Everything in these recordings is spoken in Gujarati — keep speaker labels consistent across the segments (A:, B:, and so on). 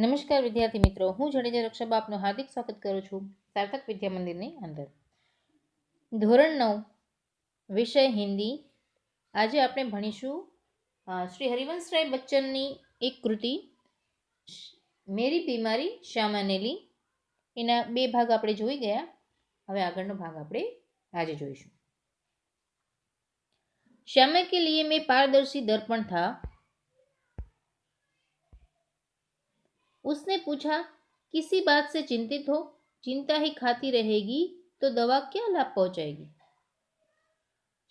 A: નમસ્કાર વિદ્યાર્થી મિત્રો, હું જડેજા રક્ષાબા આપનું હાર્દિક સ્વાગત કરું છું સાર્થક વિદ્યા મંદિરની અંદર. ધોરણ 9 વિષય હિન્દી. આજે આપણે ભણીશું શ્રી હરિવંશરાય બચ્ચનની એક કૃતિ મેરી બીમારી શ્યામાને લી. એના 2 ભાગ આપણે જોઈ ગયા. હવે આગળનો ભાગ આપણે આજે જોઈશું. श्यामा के लिए मैं पारदर्शी दर्पण था. उसने पूछा, किसी बात से चिंतित हो? चिंता ही खाती रहेगी तो दवा क्या लाभ पहुंचाएगी?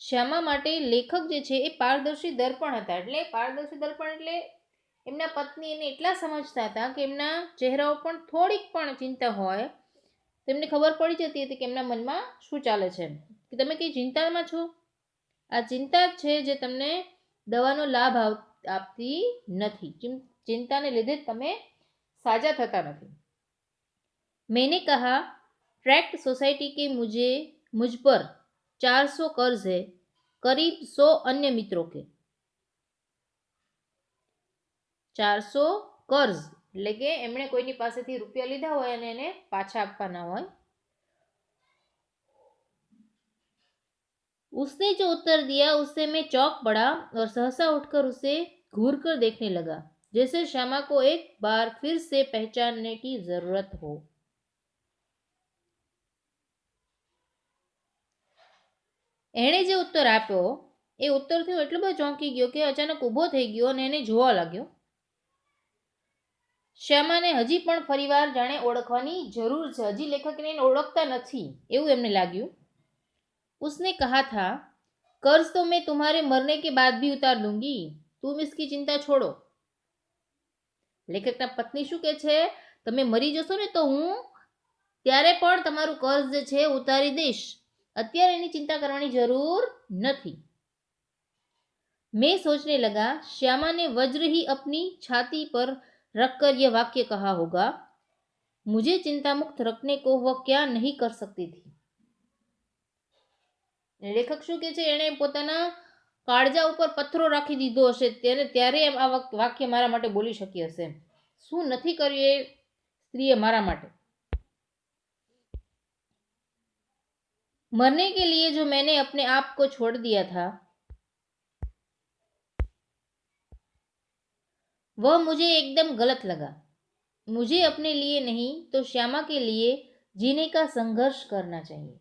A: શ્યામા માટે લેખક જે છે એ પારદર્શી દર્પણ હતા. એટલે પારદર્શી દર્પણ એટલે એમના પત્ની એને એટલા સમજતા હતા કે એમના ચહેરા ઉપર થોડીક પણ ચિંતા હોય તેમને ખબર પડી જતી હતી કે એમના મનમાં શું ચાલે છે, કે તમે કઈ ચિંતામાં છો. આ ચિંતા જ છે જે તમને દવાનો લાભ આપતી નથી. ચિંતાને લીધે તમે साजा थता नहीं. मैंने कहा, ट्रैक्ट सोसाइटी के मुझ पर 400 कर्ज है, करीब 100 अन्य मित्रों के. 400 कर्ज એટલે કે એમણે કોઈની પાસેથી રૂપિયા લીધા હોય અને એને પાછા આપવાના હોય. उसने जो उत्तर दिया उससे मैं चौंक पड़ा और सहसा उठकर उसे घूर कर देखने लगा, जैसे श्यामा को एक बार फिर से पहचानने की जरूरत हो. એણે જે ઉત્તર આપ્યો એ ઉત્તરથી હું એટલો બધો ચોંકી ગયો કે અચાનક ઊભો થઈ ગયો અને એને જોવા લાગ્યો. શ્યામાને હજી પણ ફરીવાર જાણે ઓળખવાની જરૂર છે. હજી લેખકને એને ઓળખતા નથી એવું એમને લાગ્યું. उसने कहा था, कर्ज तो मैं तुम्हारे मरने के बाद भी उतार दूंगी, तुम इसकी चिंता छोड़ो. લેખકના પત્ની શું કહે છે, તમે મરી જશો ને તો હું ત્યારે પણ તમારું કર્જ જે છે ઉતારી દઈશ, અત્યારે એની चिंता करवानी जरूर नहीं. मैं सोचने लगा, श्यामा ने वज्र ही अपनी छाती पर रखकर यह वाक्य कहा होगा, मुझे चिंता मुक्त रखने को वह क्या नहीं कर सकती थी. લેખક શું કહે છે, એણે પોતાના કાળજા ઉપર પથ્થરો રાખી દીધો હશે ત્યારે આ વાક્ય મારા માટે બોલી શકી હશે. શું નથી કર્યું એ સ્ત્રીએ મારા માટે. मरने के लिए जो मैंने अपने आप को छोड़ दिया था वह मुझे एकदम गलत लगा. मुझे अपने लिए नहीं तो श्यामा के लिए जीने का संघर्ष करना चाहिए.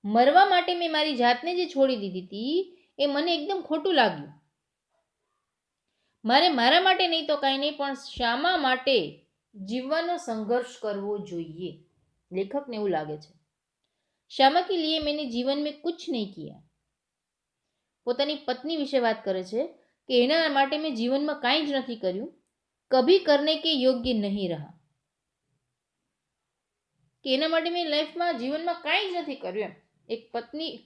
A: मरवा માટે મેં મારી જાતને જે છોડી દીધી હતી એ મને એકદમ ખોટું લાગ્યું. મારે મારા માટે નહીં તો કાંઈ નહીં પણ શ્યામા માટે જીવવાનો સંઘર્ષ કરવો જોઈએ. લેખકને એવું લાગે છે. श्यामा के लिए मैंने जीवन में कुछ नहीं किया. પોતાની પત્ની વિશે વાત કરે છે કે એના માટે મેં જીવનમાં કાંઈ જ નથી કર્યું. કભી કરને કે યોગ્ય નહીં રહા. કે એના માટે મેં લાઈફમાં જીવનમાં કાંઈ જ નથી કર્યું. એક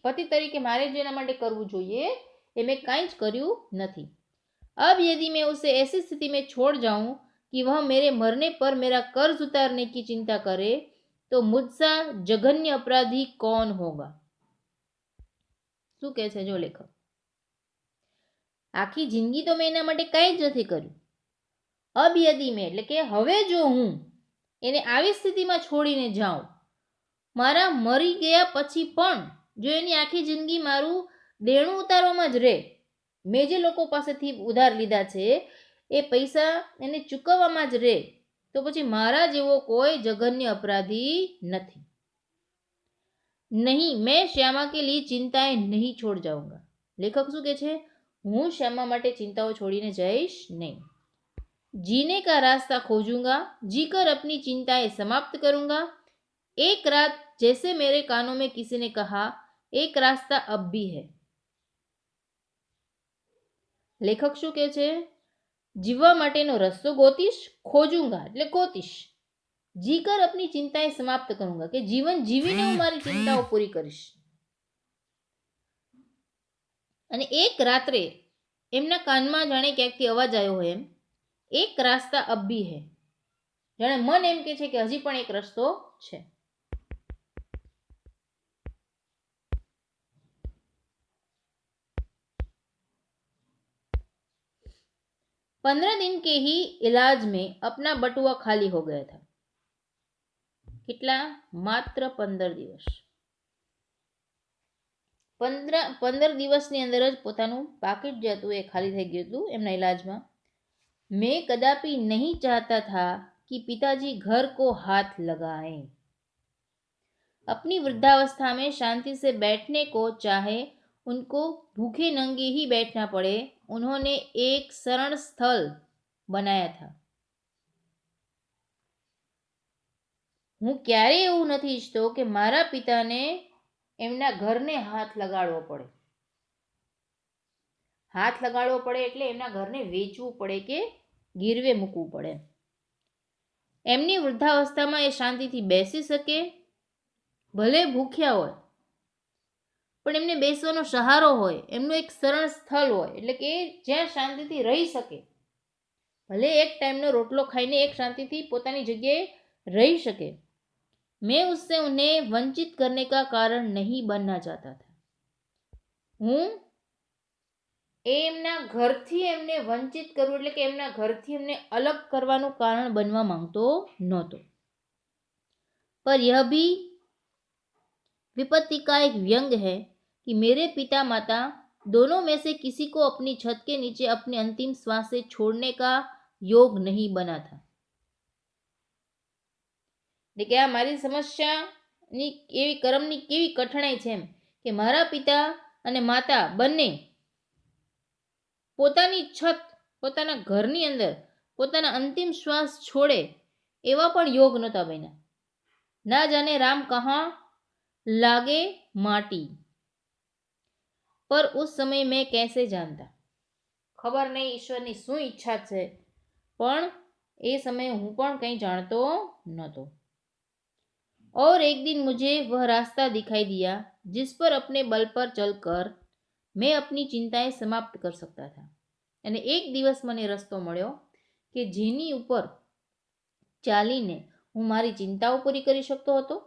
A: પતિ તરીકે મારે જે એના માટે કરવું જોઈએ એ મેં કાંઈ જ કર્યું નથી. अब यदि मैं उसे ऐसी स्थिति में छोड़ जाऊं कि वह मेरे मरने पर मेरा कर्ज उतारने की चिंता करे तो मुझसा जघन्य अपराधी कौन होगा. શું કહે છે જો લેખક, આખી જિંદગી તો મેં એના માટે કાંઈ જ નથી કર્યું. અબ યદિ મેં એટલે કે હવે જો હું એને આવી સ્થિતિમાં છોડીને જાઉં, મારા મરી ગયા પછી પણ જો એની આખી જિંદગી મારું દેણું ઉતારવામાં જ રહે, મેં જે લોકો પાસેથી ઉધાર લીધા છે એ પૈસા એને ચૂકવવામાં જ રહે, તો પછી મારા જેવો કોઈ જઘન્ય અપરાધી નથી. નહીં, મેં શ્યામા કે લીએ ચિંતાएं નહીં છોડ જાઉંગા. લેખક શું કહે છે, હું શ્યામા માટે ચિંતાઓ છોડીને જઈશ નહીં. जीने का रास्ता खोजूंगा, जीकर अपनी चिंताएं समाप्त करूंगा. एक रात जैसे मेरे कानों में किसी ने कहा, एक रास्ता अब भी है. લેખક શું કહે છે, જીવવા માટેનો રસ્તો ગોતીશ, ખોજુંગા એટલે ગોતીશ, જીકર અપની ચિંતાએ સમાપ્ત કरूंगा કે જીવન જીવીને હું મારી ચિંતાઓ પૂરી કરીશ. અને એક રાત્રે એમના કાનમાં જાણે ક્યાંકથી અવાજ આવ્યો હોય એમ, એક રાસ્તા અબ ભી હૈ, જાણે મન એમ કે છે કે હજી પણ એક રસ્તો છે. 15 दिन के ही इलाज में अपना बटुआ खाली हो गया था। કેટલા? માત્ર 15 દિવસ. 15 દિવસની અંદર જ પોતાનું પાકીટ જે હતું એ ખાલી થઈ ગયું હતું એમના इलाजમાં। मैं कदापि नहीं चाहता था कि पिताजी घर को हाथ लगाएं। अपनी वृद्धावस्था में शांति से बैठने को चाहे उनको भूखे नंगे ही बैठना पड़े, उन्होंने एक शरण स्थल बनाया था। હું ક્યારેય એવું નથી ઈચ્છતો કે મારા પિતાને એમના ઘરને હાથ લગાડવો પડે। હાથ લગાડવો પડે એટલે એમના ઘરને વેચવું પડે કે ગીરવે મૂકવું પડે। એમની વૃદ્ધાવસ્થામાં એ શાંતિથી બેસી શકે, ભલે ભૂખ્યા હોય પણ એમને બેસવાનો સહારો હોય, એમનું એક શરણ સ્થળ હોય, એટલે કે જ્યાં શાંતિથી રહી શકે, ભલે એક ટાઈમનો રોટલો ખાઈને એક शांतिથી પોતાની જગ્યાએ रह सके। मैं उससे उन्हें वंचित करने का कारण नहीं बनना चाहता था। हूँ एमना घरथी एमने वंचित करવું એટલે કે એમના ઘરથી એમને અલગ કરવાનું કારણ બનવા માંગતો નહોતો। पर यह भी विपत्ति का एक व्यंग है कि मेरे पिता माता दोनों में से किसी को अपनी छत के नीचे अपने अंतिम श्वास से छोड़ने का योग नहीं बना था। એટલે કે આ મારી સમસ્યાની એવી કર્મની કેવી કઠણાઈ છે એમ કે મારા પિતા અને માતા બંને પોતાની છત, પોતાના ઘરની અંદર પોતાના અંતિમ શ્વાસ છોડે એવા પણ योग નહોતા બન્યા। ના જાને રામ કહાં લાગે માટી, पर उस समय मैं कैसे जानता, खबर नहीं ईश्वરની શું ઈચ્છા છે, પણ એ સમયે હું પણ કંઈ જાણતો નહોતો। और एक दिन मुझे वह रास्ता दिखाई दिया जिस पर अपने बल पर चलकर मैं अपनी चिंताएं समाप्त कर सकता था। અને એક દિવસ મને રસ્તો મળ્યો કે જેની ઉપર ચાલીને હું મારી ચિંતાઓ પૂરી કરી શકતો હતો।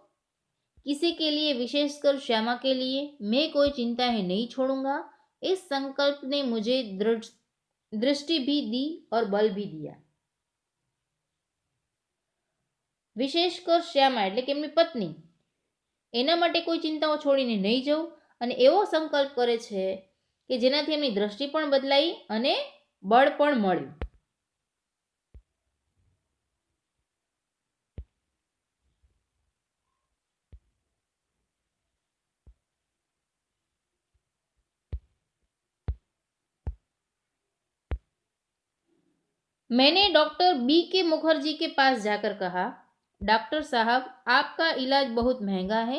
A: किसी के लिए, विशेषकर श्यामा के लिए, मैं कोई चिंताएं नहीं छोड़ूंगा, इस संकल्प ने मुझे दृष्टि भी दी और बल भी दिया। વિશેષકર શ્યામા એટલે કે એમની પત્ની એના માટે કોઈ ચિંતાઓ છોડીને નહીં જવું અને એવો સંકલ્પ કરે છે કે જેનાથી એમની દ્રષ્ટિ પણ બદલાઈ અને બળ પણ મળ્યું। मैंने डॉक्टर बी के मुखर्जी के पास जाकर कहा, डॉक्टर साहब आपका इलाज बहुत महंगा है,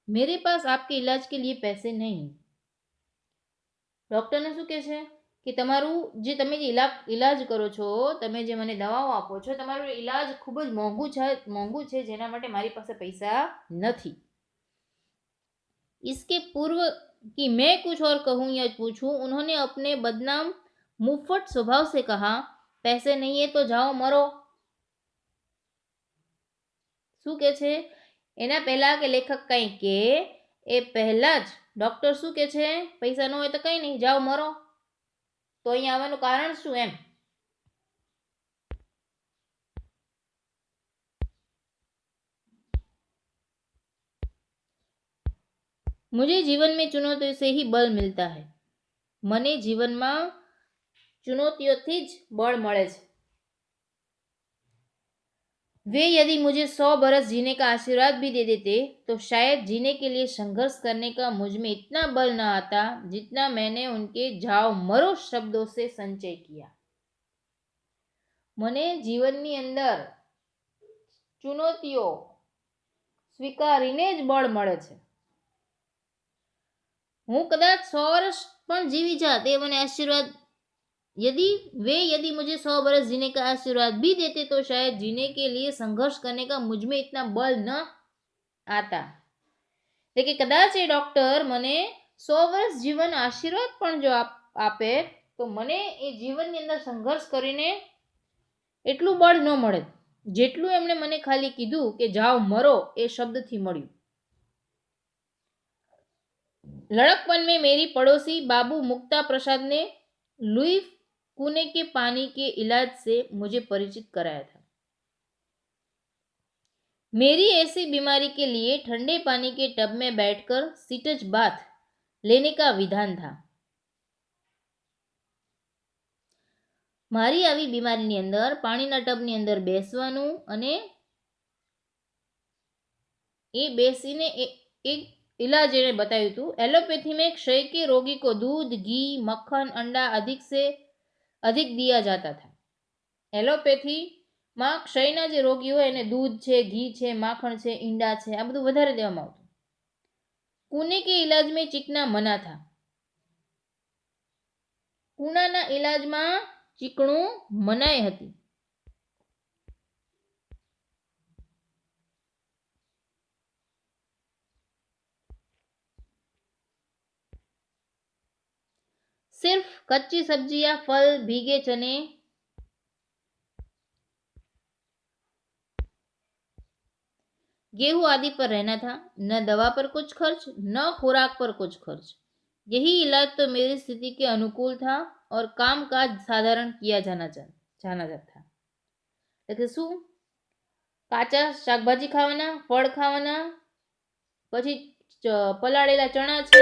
A: मेरे पास आपके इलाज के लिए पैसे नहीं। ડૉક્ટરને શું કહે છે કે તમારું જે તમે જે ઇલાજ કરો છો, તમે જે મને દવાઓ આપો છો, તમારું ઇલાજ ખૂબ જ મોંઘું છે જેના માટે મારી પાસે પૈસા નથી। इसके पूर्व कि मैं कुछ और कहूँ या पूछूं, उन्होंने अपने बदनाम मुफ्फट स्वभाव से कहा, पैसे नहीं है तो जाओ मरो। શું કે છે એના પહેલા કે લેખક કંઈ કે એ પહેલા જ ડૉક્ટર શું કે છે, પૈસા ન હોય તો કંઈ નહીં, જાઓ મરો। તો અહીંયા આવવાનું કારણ શું એમ। मुझे जीवन में चुनौतियों से ही बल मिलता है, મને જીવનમાં ચુનૌતીઓથી જ બળ મળે છે। वे यदि मुझे 100 बरस जीने का आशीर्वाद भी दे देते तो शायद जीने के लिए संघर्ष करने का मुझ में इतना बल न आता जितना मैंने उनके जाओ मरो शब्दों से संचय किया। મને જીવનની અંદર ચુનૌતીઓ સ્વીકારીને જ બળ મળે છે। હું કદાચ 100 વર્ષ પણ જીવી જાત એ મને આશીર્વાદ, यदि मुझे 100 बरस जीने का आशीर्वाद भी देते तो शायद जीने के लिए संघर्ष करने का मुझ में इतना बल न आता। लेकिन कदाच ये डॉक्टर मने 100 वर्ष जीवन आशीर्वाद पण जो आपे तो मने ए जीवन अंदर संघर्ष करीने एटलू बळ न मळे जेटलू एमणे मने खाली कीधुं के जाओ मरो ए शब्दथी मळ्युं। लड़कपन में मेरी पड़ोसी बाबू मुक्ता प्रसाद ने लुई कूने के पानी के इलाज से मुझे परिचित कराया था। मेरी ऐसी बीमारी के लिए ठंडे पानी के टब में बैठकर सीटज बाथ लेने का विधान था। મારી આવી બીમારીની અંદર પાણીના ટબની અંદર બેસવાનું અને એ બેસીને એક इलाज એને बताયું હતું। एलोपैथी में क्षय के रोगी को दूध, घी, मक्खन, अंडा अधिक दिया जाता था। एलोपैथी માં ક્ષયના જે રોગી હોય એને दूध છે, ઘી છે, માખણ છે, ઈંડા છે, આ બધું વધારે દેવામાં આવતું। कूने के इलाज में चीकना मना था। कूनाना इलाजમાં ચીકણું મનાઈ હતી। सिर्फ कच्ची सब्जियां, फल, भीगे चने, गेहूं आदि पर रहना था। न दवा पर कुछ खर्च, न खुराक पर कुछ खर्च। यही इलाज तो मेरी स्थिति के अनुकूल था और कामकाज साधारण किया जाना था। એટલે શું કાચા શાકભાજી ખાવાના, ફળ ખાવાના, પછી પલાળેલા ચણા છે,